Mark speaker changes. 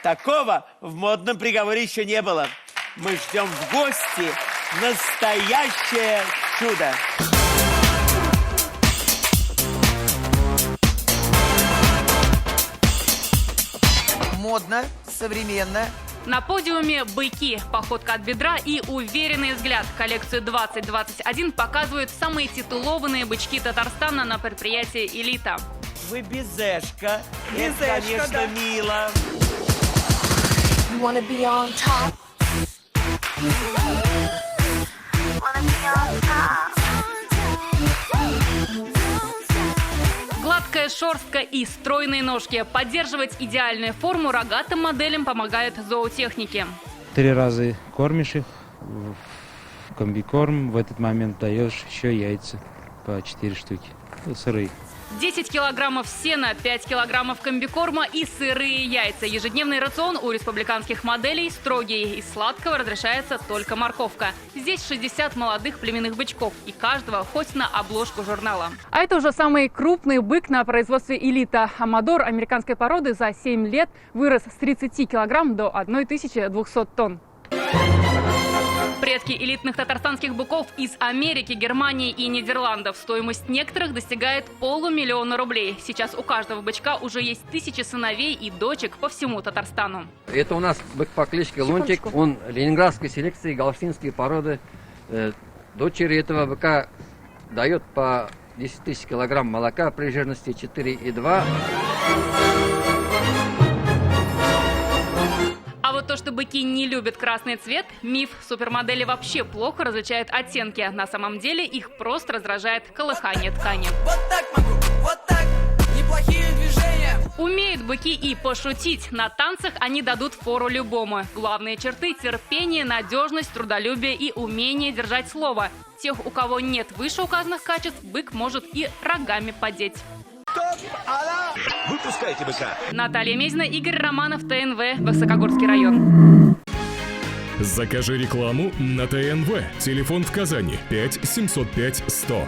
Speaker 1: Такого в модном приговоре еще не было. Мы ждем в гости настоящее чудо.
Speaker 2: Модно, современно.
Speaker 3: На подиуме быки, походка от бедра и уверенный взгляд. Коллекцию 2021 показывают самые титулованные бычки Татарстана на предприятии «Элита».
Speaker 1: Вы безешка.
Speaker 2: Безешка,
Speaker 1: Это, конечно,
Speaker 2: да.
Speaker 1: мило.
Speaker 4: You wanna be on top. Wanna be on top.
Speaker 3: Гладкая шерстка и стройные ножки. Поддерживать идеальную форму рогатым моделям помогают зоотехники.
Speaker 5: 3 раза кормишь их в комбикорм, в этот момент даешь еще яйца по 4 штуки, сырые.
Speaker 3: 10 килограммов сена, 5 килограммов комбикорма и сырые яйца. Ежедневный рацион у республиканских моделей строгий. Из сладкого разрешается только морковка. Здесь 60 молодых племенных бычков, и каждого хоть на обложку журнала. А это уже самый крупный бык на производстве «Элита». Амадор американской породы за 7 лет вырос с 30 килограмм до 1200 тонн. Предки элитных татарстанских быков из Америки, Германии и Нидерландов. Стоимость некоторых достигает 500 000 рублей. Сейчас у каждого бычка уже есть тысячи сыновей и дочек по всему Татарстану.
Speaker 6: Это у нас бык по кличке Лунтик. Он ленинградской селекции, галштинские породы. Дочери этого быка дает по 10 000 килограмм молока при жирности 4,2.
Speaker 3: А вот то, что быки не любят красный цвет – миф. Супермодели вообще плохо различают оттенки. На самом деле их просто раздражает колыхание ткани.
Speaker 2: Вот так могу, вот так. Неплохие движения.
Speaker 3: Умеют быки и пошутить. На танцах они дадут фору любому. Главные черты – терпение, надежность, трудолюбие и умение держать слово. Тех, у кого нет вышеуказанных качеств, бык может и рогами подеть.
Speaker 7: Выпускайте быка.
Speaker 3: Наталья Мезина, Игорь Романов, ТНВ, Высокогорский район.
Speaker 8: Закажи рекламу на ТНВ. Телефон в Казани 5 705 100.